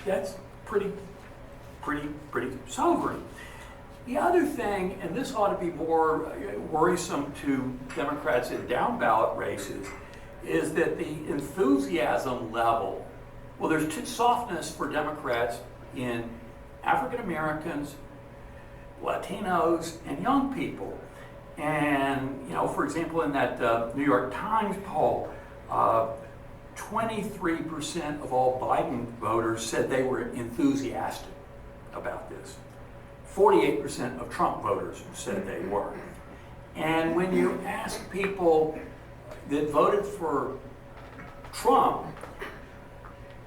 that's pretty sobering. The other thing, and this ought to be more worrisome to Democrats in down ballot races, is that the enthusiasm level, well, there's softness for Democrats in African Americans, Latinos, and young people. And, for example, in that New York Times poll, 23% of all Biden voters said they were enthusiastic about this. 48% of Trump voters said they were. And when you ask people that voted for Trump,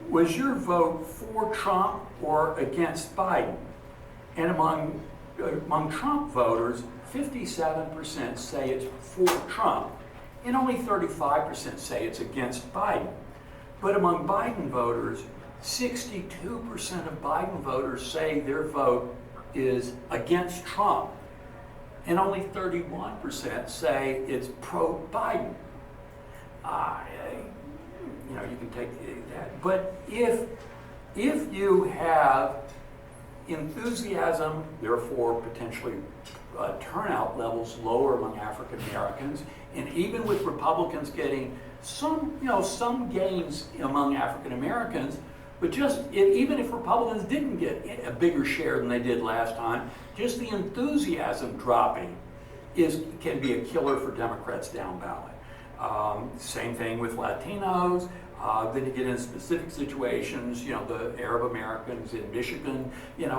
was your vote for Trump or against Biden? And among Trump voters, 57% say it's for Trump, and only 35% say it's against Biden. But among Biden voters, 62% of Biden voters say their vote is against Trump, and only 31% say it's pro-Biden. You can take that. But if you have enthusiasm, therefore potentially turnout levels lower among African Americans, and even with Republicans getting some gains among African Americans, but even if Republicans didn't get a bigger share than they did last time, just the enthusiasm dropping can be a killer for Democrats down ballot. Same thing with Latinos. Then you get into specific situations, the Arab Americans in Michigan. You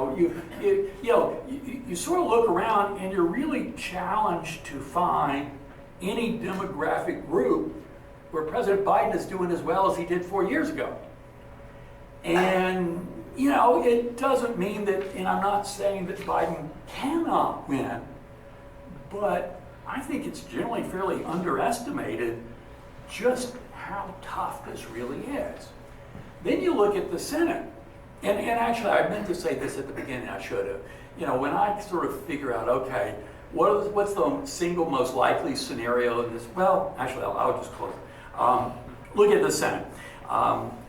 sort of look around and you're really challenged to find any demographic group where President Biden is doing as well as he did 4 years ago. And, it doesn't mean that, and I'm not saying that Biden cannot win, but I think it's generally fairly underestimated just how tough this really is. Then you look at the Senate, and actually I meant to say this at the beginning, I should have. When I sort of figure out, okay, what's the single most likely scenario in this? Well, actually, I'll just close it. Look at the Senate.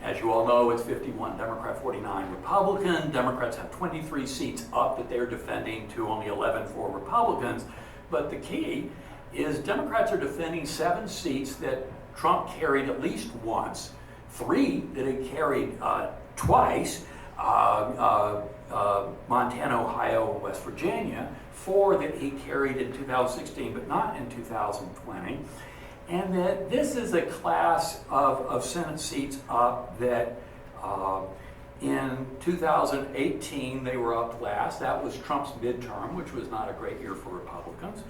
As you all know, it's 51 Democrat, 49 Republican. Democrats have 23 seats up that they're defending to only 11 for Republicans. But the key is Democrats are defending 7 seats that Trump carried at least once, 3 that he carried twice, Montana, Ohio, and West Virginia, 4 that he carried in 2016 but not in 2020. And that this is a class of Senate seats up that in 2018 they were up last. That was Trump's midterm, which was not a great year for Republicans.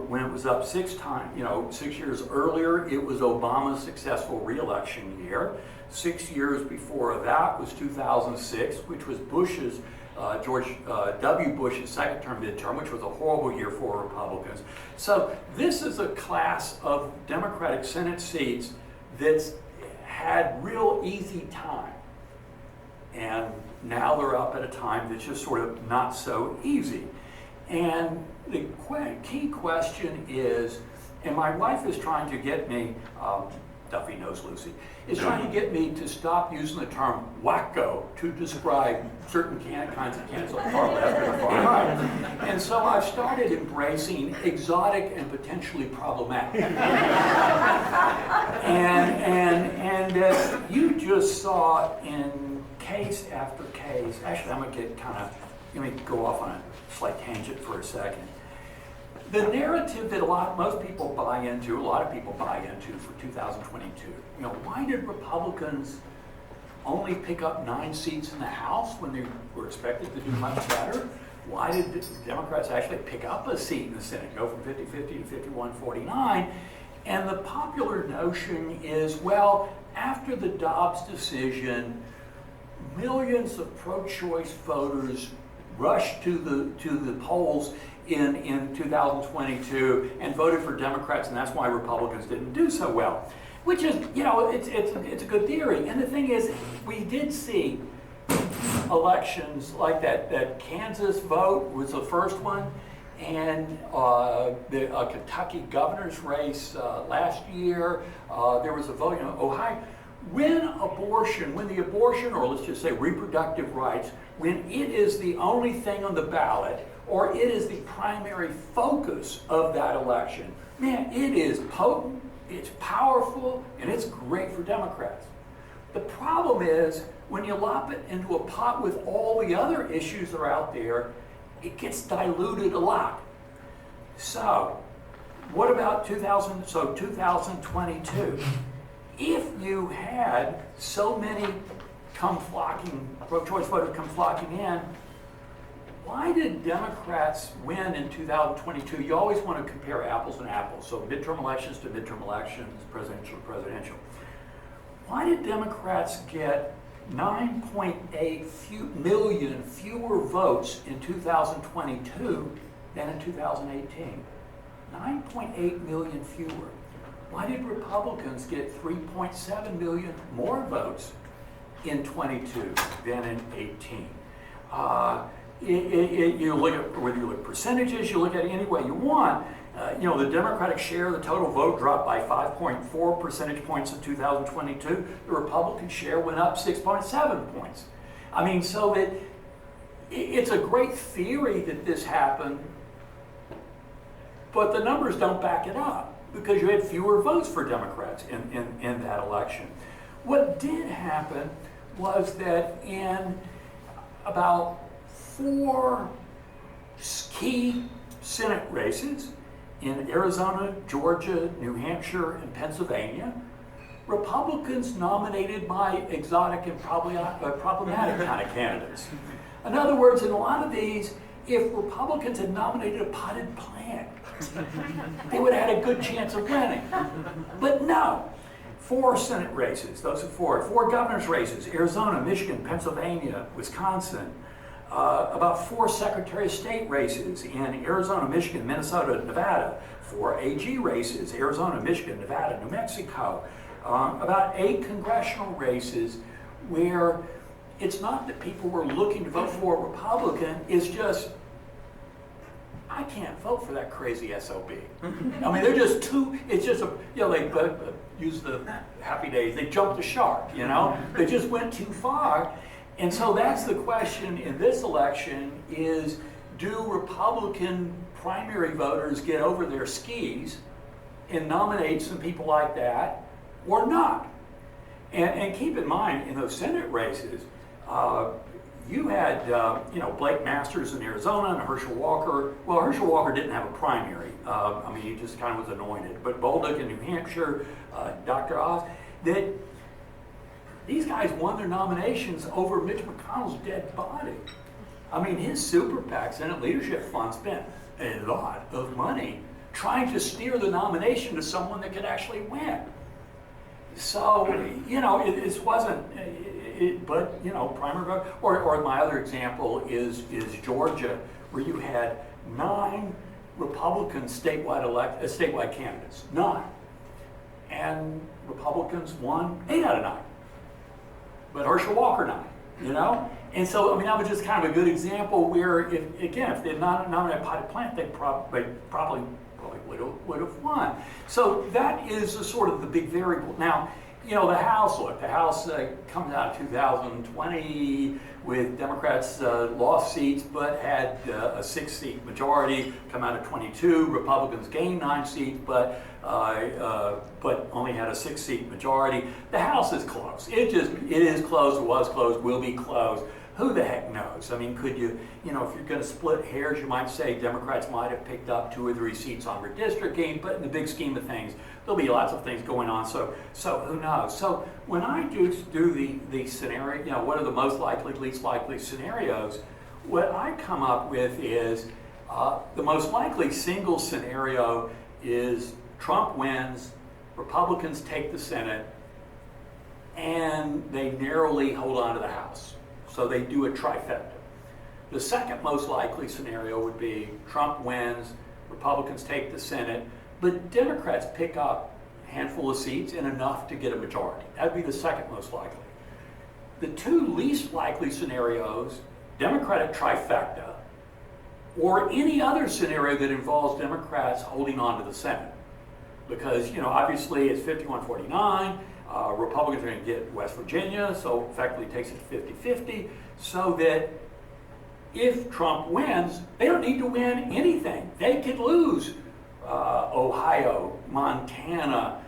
When it was up 6 times, 6 years earlier, it was Obama's successful re-election year. 6 years before that was 2006, which was George W. Bush's second-term midterm, which was a horrible year for Republicans. So this is a class of Democratic Senate seats that's had real easy time. And now they're up at a time that's just sort of not so easy. And the key question is, and my wife is trying to get me, Duffy knows Lucy, is trying to get me to stop using the term wacko to describe certain kinds of candidates on the far left and the far right. And so I've started embracing exotic and potentially problematic. and you just saw in case after case, actually I'm going to let me go off on a slight tangent for a second. The narrative that a lot of people buy into for 2022, why did Republicans only pick up 9 seats in the House when they were expected to do much better? Why did Democrats actually pick up a seat in the Senate, go from 50-50 to 51-49? And the popular notion is, well, after the Dobbs decision, millions of pro-choice voters rushed to the polls in 2022 and voted for Democrats, and that's why Republicans didn't do so well. Which is, it's a good theory. And the thing is, we did see elections like that. That Kansas vote was the first one, and the Kentucky governor's race last year. There was a vote in Ohio. when the abortion, or let's just say reproductive rights, when it is the only thing on the ballot, or it is the primary focus of that election, man, it is potent, it's powerful, and it's great for Democrats. The problem is, when you lop it into a pot with all the other issues that are out there, it gets diluted a lot. So, what about 2022? If you had so many pro-choice voters come flocking in, why did Democrats win in 2022? You always want to compare apples and apples, so midterm elections to midterm elections, presidential to presidential. Why did Democrats get 9.8 million fewer votes in 2022 than in 2018? 9.8 million fewer. Why did Republicans get 3.7 million more votes in 22 than in 18? You look at, whether you look at percentages, you look at it any way you want. The Democratic share of the total vote dropped by 5.4 percentage points in 2022. The Republican share went up 6.7 points. I mean, so that it's a great theory that this happened, but the numbers don't back it up because you had fewer votes for Democrats in that election. What did happen was that in about 4 key Senate races in Arizona, Georgia, New Hampshire, and Pennsylvania, Republicans nominated by exotic and problematic kind of candidates. In other words, in a lot of these, if Republicans had nominated a potted plant, they would have had a good chance of winning. But no. 4 Senate races, those are 4 governor's races, Arizona, Michigan, Pennsylvania, Wisconsin, about 4 Secretary of State races in Arizona, Michigan, Minnesota, Nevada, 4 AG races, Arizona, Michigan, Nevada, New Mexico, about 8 congressional races where it's not that people were looking to vote for a Republican, it's just, I can't vote for that crazy SOB. I mean, they're just too, it's just, they use the happy days, they jumped the shark, They just went too far. And so that's the question in this election is, do Republican primary voters get over their skis and nominate some people like that or not? And keep in mind, in those Senate races, you had, Blake Masters in Arizona and Herschel Walker. Well, Herschel Walker didn't have a primary. He just kind of was anointed. But Bolduc in New Hampshire, Dr. Oz, that these guys won their nominations over Mitch McConnell's dead body. His super PAC, Senate Leadership Fund, spent a lot of money trying to steer the nomination to someone that could actually win. So, it wasn't, primary vote. Or my other example is Georgia, where you had 9 Republican statewide candidates, 9. And Republicans won 8 out of 9. But Herschel Walker 9, And so, that was just kind of a good example where, if they had not nominated a potted plant, they probably would have won. So that is sort of the big variable. Now, the House comes out of 2020 with Democrats lost seats but had a 6-seat majority. Come out of 22, Republicans gained 9 seats but only had a 6-seat majority. The House is close. It is closed, was closed, will be closed. Who the heck knows? Could you, if you're going to split hairs, you might say Democrats might have picked up 2 or 3 seats on redistricting, but in the big scheme of things, there'll be lots of things going on, so who knows? So when I do the scenario, what are the most likely, least likely scenarios, what I come up with is the most likely single scenario is Trump wins, Republicans take the Senate, and they narrowly hold on to the House. So they do a trifecta. The second most likely scenario would be Trump wins, Republicans take the Senate, but Democrats pick up a handful of seats and enough to get a majority. That would be the second most likely. The 2 least likely scenarios, Democratic trifecta, or any other scenario that involves Democrats holding on to the Senate. Because, obviously it's 51-49, Republicans are going to get West Virginia, so effectively takes it to 50-50, so that if Trump wins, they don't need to win anything. They could lose Ohio, Montana,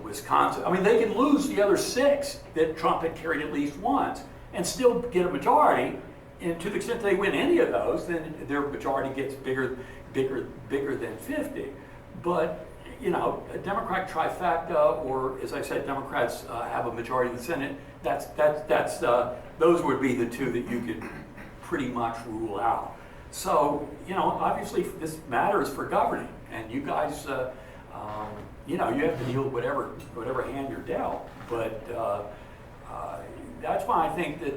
Wisconsin. I mean, they can lose the other 6 that Trump had carried at least once and still get a majority. And to the extent they win any of those, then their majority gets bigger than 50. But, you know, a Democratic trifecta, or as I said, Democrats have a majority in the Senate, those would be the 2 that you could pretty much rule out. So, you know, obviously this matters for governing, and you guys, you know, you have to deal with whatever hand you're dealt. But that's why I think that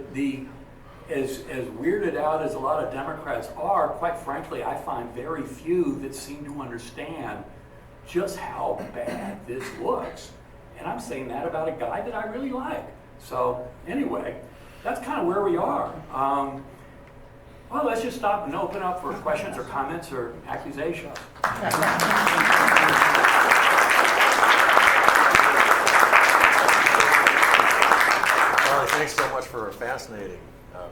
as weirded out as a lot of Democrats are, quite frankly, I find very few that seem to understand just how bad this looks. And I'm saying that about a guy that I really like. So anyway, that's kind of where we are. Well, let's just stop and open up for questions or comments or accusations. Charlie, thanks so much for a fascinating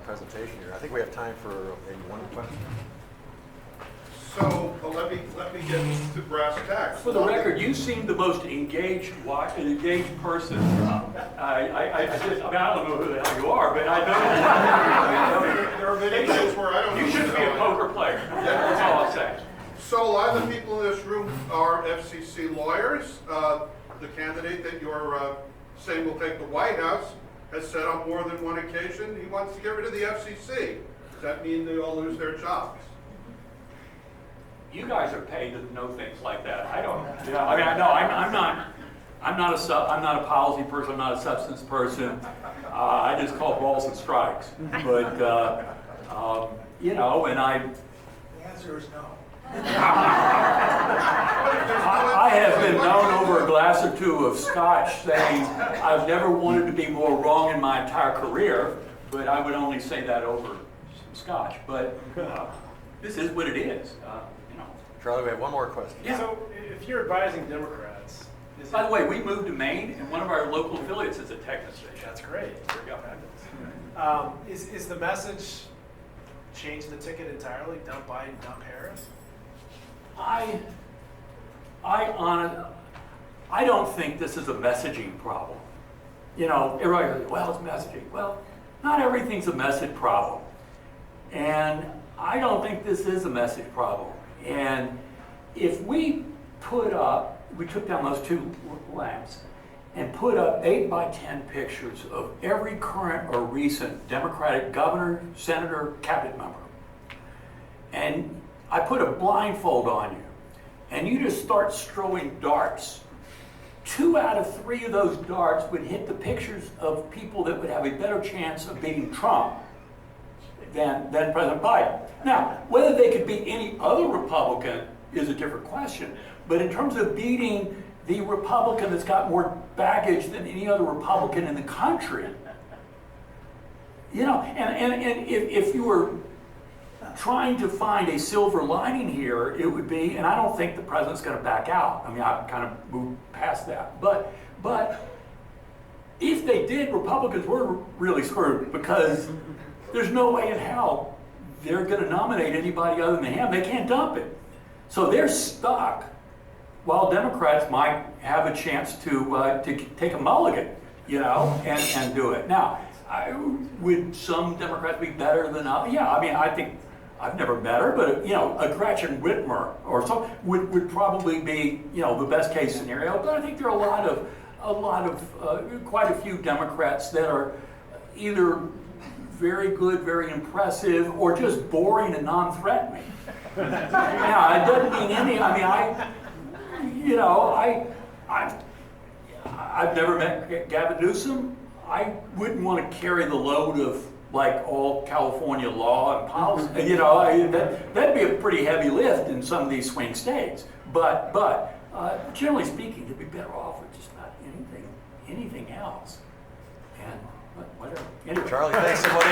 presentation here. I think we have time for maybe one question. So let me get to brass tacks. For the record, you seem the most engaged person. I don't know who the hell you are, but I know. There are many things where I don't know. You shouldn't be a poker player. That's all I'm saying. So a lot of the people in this room are FCC lawyers. The candidate that you're saying will take the White House has said on more than one occasion he wants to get rid of the FCC. Does that mean they all lose their jobs? You guys are paid to know things like that. I don't. You know, I mean, no, I'm not. I'm not a policy person. I'm not a substance person. I just call balls and strikes. But you know, and The answer is no. I have been known over a glass or 2 of scotch saying I've never wanted to be more wrong in my entire career, but I would only say that over some scotch. But this is what it is. Charlie, we have one more question. Yeah. So if you're advising Democrats, By the way, we moved to Maine, and one of our local affiliates is a Texas station. that's great. There we go. Is the message change the ticket entirely? Dump Biden, dump Harris? I don't think this is a messaging problem. You know, everybody goes, well, it's messaging. Well, not everything's a message problem. And I don't think this is a message problem. And if we took down those 2 lamps and put up 8 by 10 pictures of every current or recent Democratic governor, senator, cabinet member, and I put a blindfold on you, and you just start throwing darts, 2 out of 3 of those darts would hit the pictures of people that would have a better chance of beating Trump than President Biden. Now, whether they could beat any other Republican is a different question. But in terms of beating the Republican that's got more baggage than any other Republican in the country, you know, and if you were trying to find a silver lining here, it would be, and I don't think the president's going to back out. I mean, I've kind of moved past that. But if they did, Republicans were really screwed, because there's no way in hell they're going to nominate anybody other than him. They can't dump it. So they're stuck, while Democrats might have a chance to take a mulligan, you know, and do it. Now, would some Democrats be better than others? Yeah, I mean, I think, I've never met her, but, you know, a Gretchen Whitmer or so would probably be, you know, the best case scenario. But I think there are quite a few Democrats that are either very good, very impressive, or just boring and non-threatening. Yeah, it doesn't mean any. I mean, I've never met Gavin Newsom. I wouldn't want to carry the load of like all California law and policy. You know, that'd be a pretty heavy lift in some of these swing states. But generally speaking, you'd be better off with just not anything else. And whatever. Anyway. Charlie, thanks so much.